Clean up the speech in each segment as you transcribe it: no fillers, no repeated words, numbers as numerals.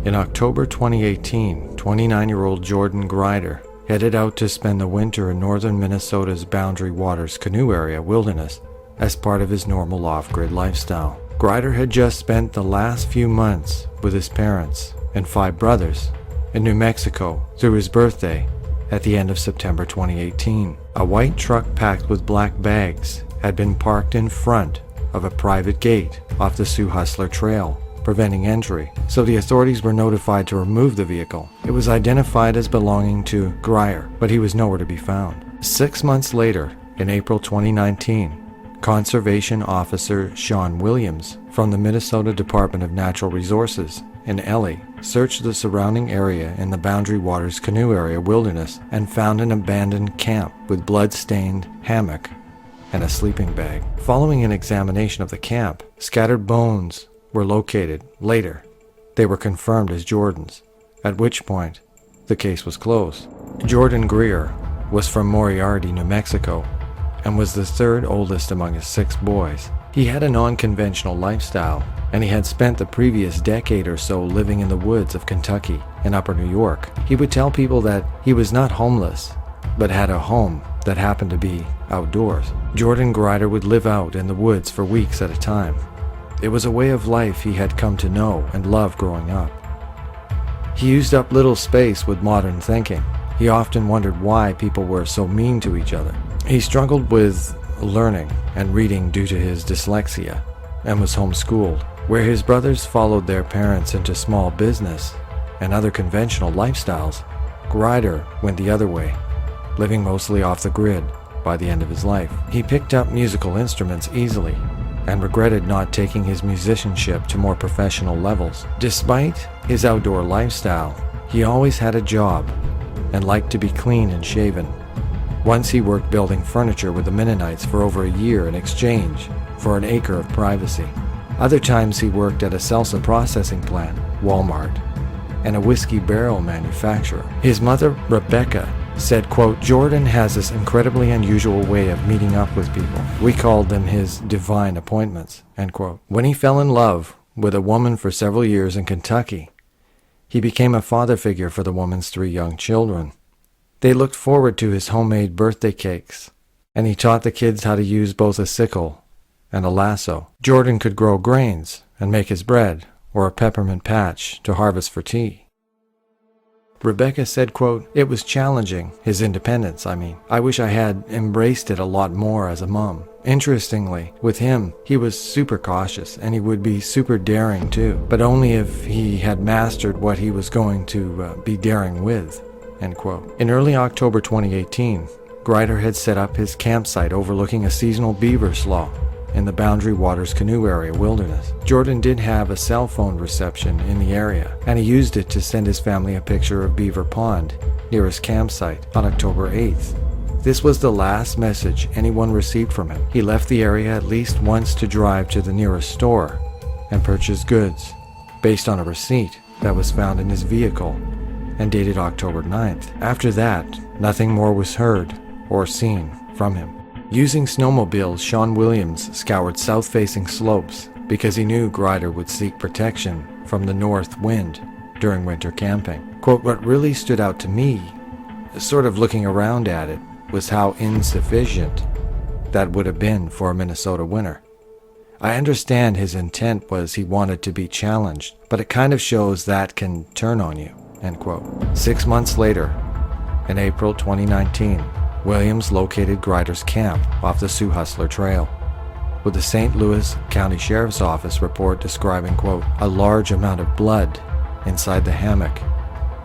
In October 2018, 29-year-old Jordon Grider headed out to spend the winter in northern Minnesota's Boundary Waters Canoe Area wilderness as part of his normal off-grid lifestyle. Grider had just spent the last few months with his parents and 5 brothers in New Mexico through his birthday at the end of September 2018. A white truck packed with black bags had been parked in front of a private gate off the Sioux Hustler Trail, preventing entry, so the authorities were notified to remove the vehicle. It was identified as belonging to Grider, but he was nowhere to be found. 6 months later, in April 2019, Conservation Officer Sean Williams from the Minnesota Department of Natural Resources in Elie searched the surrounding area in the Boundary Waters Canoe Area wilderness and found an abandoned camp with blood-stained hammock and a sleeping bag. Following an examination of the camp, scattered bones were located. Later, they were confirmed as Jordon's, at which point the case was closed. Jordon Grier was from Moriarty, New Mexico, and was the 3rd oldest among his 6 boys. He had a non-conventional lifestyle, and he had spent the previous decade or so living in the woods of Kentucky and Upper New York. He would tell people that he was not homeless, but had a home that happened to be outdoors. Jordon Grider would live out in the woods for weeks at a time. It was a way of life he had come to know and love growing up. He used up little space with modern thinking. He often wondered why people were so mean to each other. He struggled with learning and reading due to his dyslexia and was homeschooled. Where his brothers followed their parents into small business and other conventional lifestyles, Grider went the other way, living mostly off the grid by the end of his life. He picked up musical instruments easily and regretted not taking his musicianship to more professional levels. Despite his outdoor lifestyle, he always had a job and liked to be clean and shaven. Once he worked building furniture with the Mennonites for over a year in exchange for an acre of privacy. Other times he worked at a salsa processing plant, Walmart, and a whiskey barrel manufacturer. His mother, Rebecca, said, quote, "Jordon has this incredibly unusual way of meeting up with people. We called them his divine appointments," end quote. When he fell in love with a woman for several years in Kentucky, he became a father figure for the woman's 3 young children. They looked forward to his homemade birthday cakes, and he taught the kids how to use both a sickle and a lasso. Jordon could grow grains and make his bread, or a peppermint patch to harvest for tea. Rebecca said, quote, "It was challenging, his independence, I wish I had embraced it a lot more as a mom. Interestingly, with him, he was super cautious, and he would be super daring too, but only if he had mastered what he was going to be daring with," end quote. In early October 2018, Grider had set up his campsite overlooking a seasonal beaver slough in the Boundary Waters Canoe Area wilderness. Jordon did have a cell phone reception in the area, and he used it to send his family a picture of Beaver Pond near his campsite on October 8th. This was the last message anyone received from him. He left the area at least once to drive to the nearest store and purchase goods based on a receipt that was found in his vehicle and dated October 9th. After that, nothing more was heard or seen from him. Using snowmobiles, Sean Williams scoured south-facing slopes because he knew Grider would seek protection from the north wind during winter camping. Quote, "What really stood out to me, sort of looking around at it, was how insufficient that would have been for a Minnesota winter. I understand his intent was he wanted to be challenged, but it kind of shows that can turn on you," end quote. 6 months later, in April 2019, Williams located Grider's camp off the Sioux Hustler Trail, with the St. Louis County Sheriff's Office report describing, quote, "a large amount of blood inside the hammock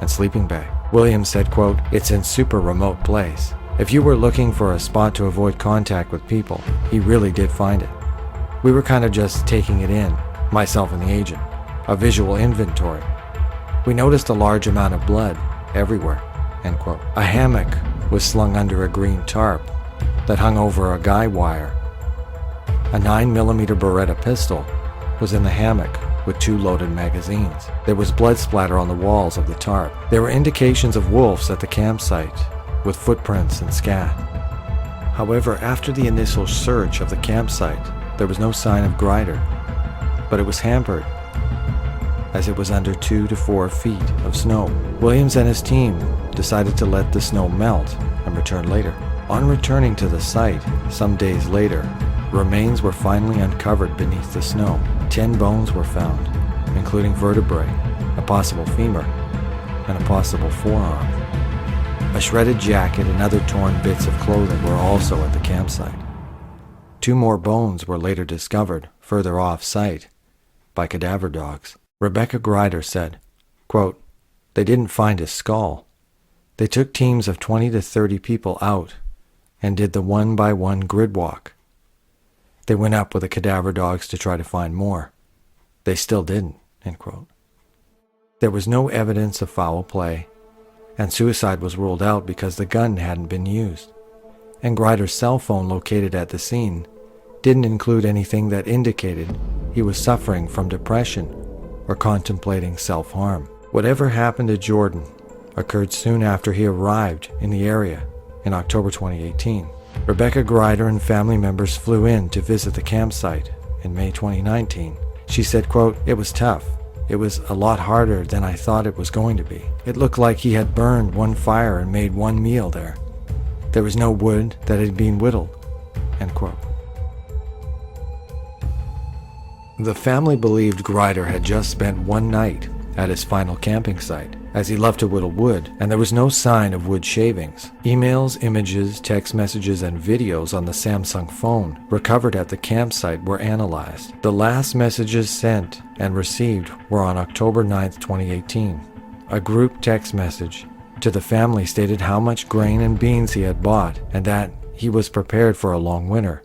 and sleeping bag." Williams said, quote, "It's in super remote place. If you were looking for a spot to avoid contact with people, he really did find it. We were kind of just taking it in, myself and the agent, a visual inventory. We noticed a large amount of blood everywhere," end quote. A hammock was slung under a green tarp that hung over a guy wire. A 9mm Beretta pistol was in the hammock with 2 loaded magazines. There was blood splatter on the walls of the tarp. There were indications of wolves at the campsite with footprints and scat. However, after the initial search of the campsite, there was no sign of Grider, but it was hampered as it was under 2 to 4 feet of snow. Williams and his team decided to let the snow melt and return later. On returning to the site some days later, remains were finally uncovered beneath the snow. 10 bones were found, including vertebrae, a possible femur, and a possible forearm. A shredded jacket and other torn bits of clothing were also at the campsite. 2 more bones were later discovered further off-site by cadaver dogs. Rebecca Grider said, quote, "They didn't find his skull. They took teams of 20 to 30 people out and did the one-by-one grid walk. They went up with the cadaver dogs to try to find more. They still didn't," end quote. There was no evidence of foul play, and suicide was ruled out because the gun hadn't been used. And Grider's cell phone located at the scene didn't include anything that indicated he was suffering from depression or contemplating self-harm. Whatever happened to Jordon occurred soon after he arrived in the area in October 2018. Rebecca Grider and family members flew in to visit the campsite in May 2019. She said, quote, "It was tough. It was a lot harder than I thought it was going to be. It looked like he had burned one fire and made one meal there. There was no wood that had been whittled," end quote. The family believed Grider had just spent one night at his final camping site, as he loved to whittle wood, and there was no sign of wood shavings. Emails, images, text messages, and videos on the Samsung phone recovered at the campsite were analyzed. The last messages sent and received were on October 9, 2018. A group text message to the family stated how much grain and beans he had bought and that he was prepared for a long winter.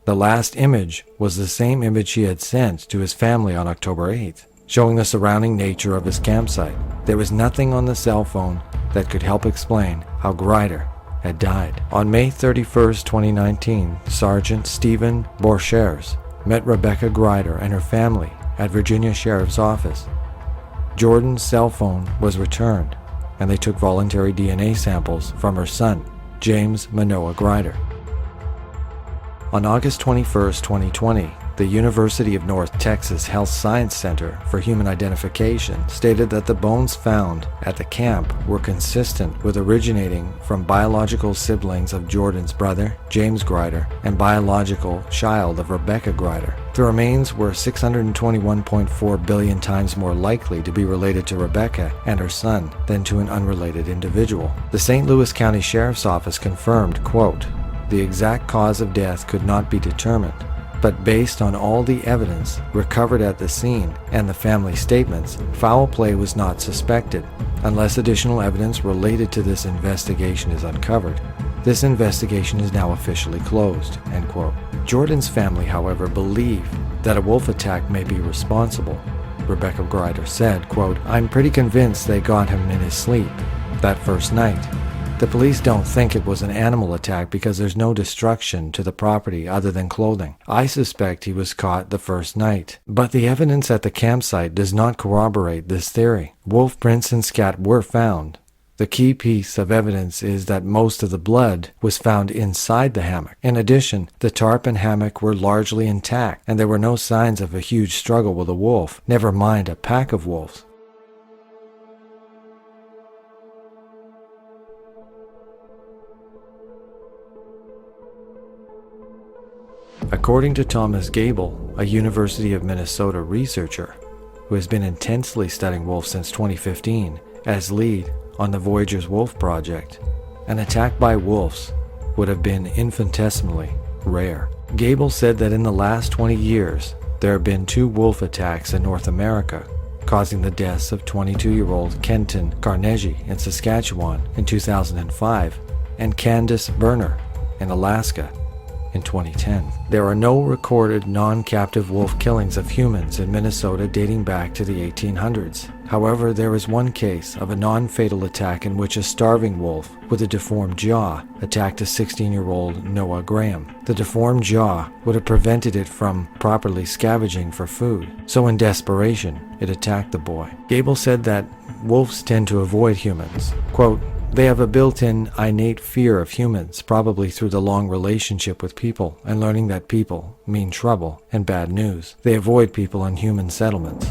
The last image was the same image he had sent to his family on October 8th, showing the surrounding nature of his campsite. There was nothing on the cell phone that could help explain how Grider had died. On May 31, 2019, Sergeant Stephen Borchers met Rebecca Grider and her family at Virginia Sheriff's Office. Jordon's cell phone was returned, and they took voluntary DNA samples from her son, James Manoah Grider. On August 21, 2020, the University of North Texas Health Science Center for Human Identification stated that the bones found at the camp were consistent with originating from biological siblings of Jordon's brother, James Grider, and biological child of Rebecca Grider. The remains were 621.4 billion times more likely to be related to Rebecca and her son than to an unrelated individual. The St. Louis County Sheriff's Office confirmed, quote, "The exact cause of death could not be determined, but based on all the evidence recovered at the scene and the family statements, foul play was not suspected, unless additional evidence related to this investigation is uncovered. This investigation is now officially closed," end quote. Jordon's family, however, believe that a wolf attack may be responsible. Rebecca Grider said, quote, "I'm pretty convinced they got him in his sleep that first night. The police don't think it was an animal attack because there's no destruction to the property other than clothing. I suspect he was caught the first night. But the evidence at the campsite does not corroborate this theory. Wolf prints and scat were found. The key piece of evidence is that most of the blood was found inside the hammock. In addition, the tarp and hammock were largely intact, and there were no signs of a huge struggle with a wolf, never mind a pack of wolves. According to Thomas Gable, a University of Minnesota researcher who has been intensely studying wolves since 2015 as lead on the Voyager's Wolf Project, an attack by wolves would have been infinitesimally rare. Gable said that in the last 20 years, there have been 2 wolf attacks in North America, causing the deaths of 22-year-old Kenton Carnegie in Saskatchewan in 2005 and Candace Berner in Alaska in 2010. There are no recorded non-captive wolf killings of humans in Minnesota dating back to the 1800s. However, there is one case of a non-fatal attack in which a starving wolf with a deformed jaw attacked a 16-year-old Noah Graham. The deformed jaw would have prevented it from properly scavenging for food, so in desperation, it attacked the boy. Gable said that wolves tend to avoid humans. Quote, "They have a built-in innate fear of humans, probably through the long relationship with people and learning that people mean trouble and bad news. They avoid people in human settlements,"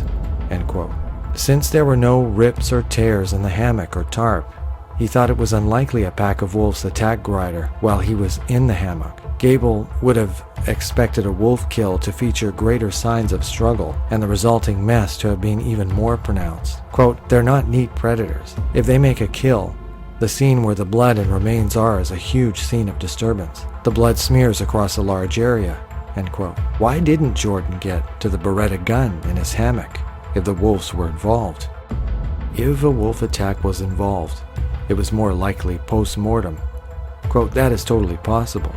End quote. Since there were no rips or tears in the hammock or tarp, he thought it was unlikely a pack of wolves attacked Grider while he was in the hammock. Gable would have expected a wolf kill to feature greater signs of struggle and the resulting mess to have been even more pronounced. Quote, "They're not neat predators. If they make a kill, the scene where the blood and remains are is a huge scene of disturbance. The blood smears across a large area." End quote. Why didn't Jordon get to the Beretta gun in his hammock if the wolves were involved? If a wolf attack was involved, it was more likely post-mortem. Quote, "That is totally possible.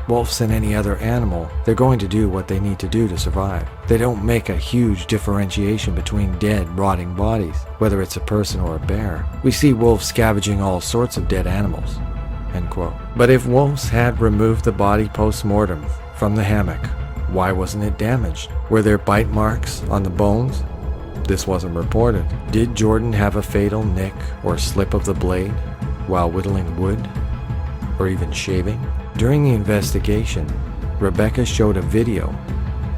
Wolves and any other animal, they're going to do what they need to do to survive. They don't make a huge differentiation between dead, rotting bodies, whether it's a person or a bear. We see wolves scavenging all sorts of dead animals." End quote. But if wolves had removed the body post-mortem from the hammock, why wasn't it damaged? Were there bite marks on the bones? This wasn't reported. Did Jordon have a fatal nick or slip of the blade while whittling wood or even shaving? During the investigation, Rebecca showed a video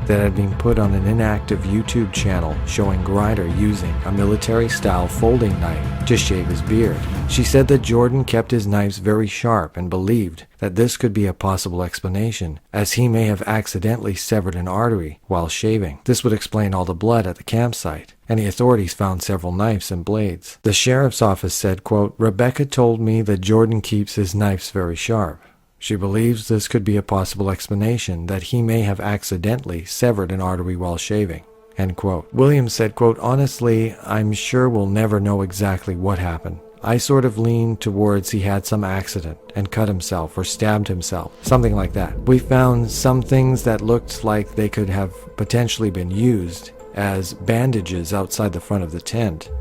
that had been put on an inactive YouTube channel showing Grider using a military-style folding knife to shave his beard. She said that Jordon kept his knives very sharp and believed that this could be a possible explanation, as he may have accidentally severed an artery while shaving. This would explain all the blood at the campsite, and the authorities found several knives and blades. The sheriff's office said, quote, "Rebecca told me that Jordon keeps his knives very sharp. She believes this could be a possible explanation that he may have accidentally severed an artery while shaving." End quote. Williams said, quote, "Honestly, I'm sure we'll never know exactly what happened. I sort of leaned towards he had some accident and cut himself or stabbed himself, something like that. We found some things that looked like they could have potentially been used as bandages outside the front of the tent,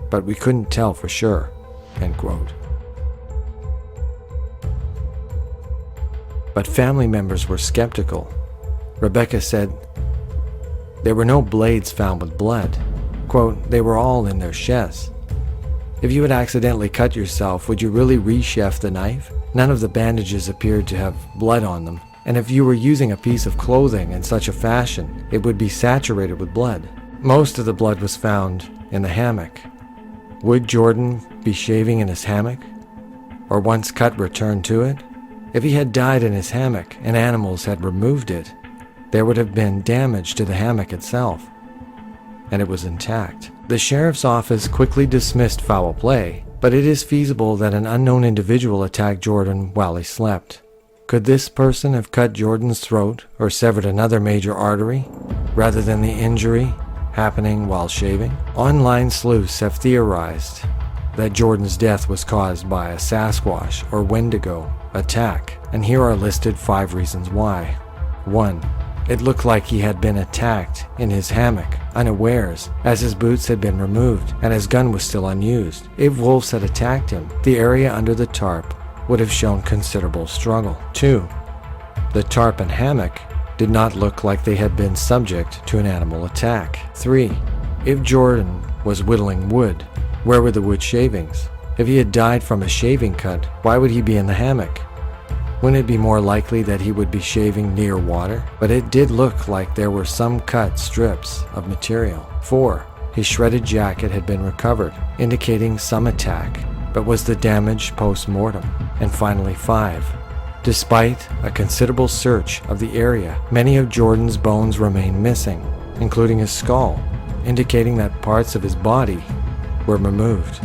but we couldn't tell for sure." End quote. But family members were skeptical. Rebecca said there were no blades found with blood. Quote, "They were all in their chests. If you had accidentally cut yourself, would you really re-chef the knife? None of the bandages appeared to have blood on them. And if you were using a piece of clothing in such a fashion, it would be saturated with blood. Most of the blood was found in the hammock. Would Jordon be shaving in his hammock? Or once cut, return to it? If he had died in his hammock and animals had removed it, there would have been damage to the hammock itself, and it was intact." The sheriff's office quickly dismissed foul play, but it is feasible that an unknown individual attacked Jordon while he slept. Could this person have cut Jordon's throat or severed another major artery, rather than the injury happening while shaving? Online sleuths have theorized that Jordon's death was caused by a Sasquatch or Wendigo attack, and here are listed 5 reasons why. 1. It looked like he had been attacked in his hammock, unawares, as his boots had been removed and his gun was still unused. If wolves had attacked him, the area under the tarp would have shown considerable struggle. 2. The tarp and hammock did not look like they had been subject to an animal attack. 3. If Jordon was whittling wood, where were the wood shavings? If he had died from a shaving cut, why would he be in the hammock? Wouldn't it be more likely that he would be shaving near water? But it did look like there were some cut strips of material. 4. His shredded jacket had been recovered, indicating some attack, but was the damage post-mortem? And finally 5. Despite a considerable search of the area, many of Jordon's bones remain missing, including his skull, indicating that parts of his body were removed.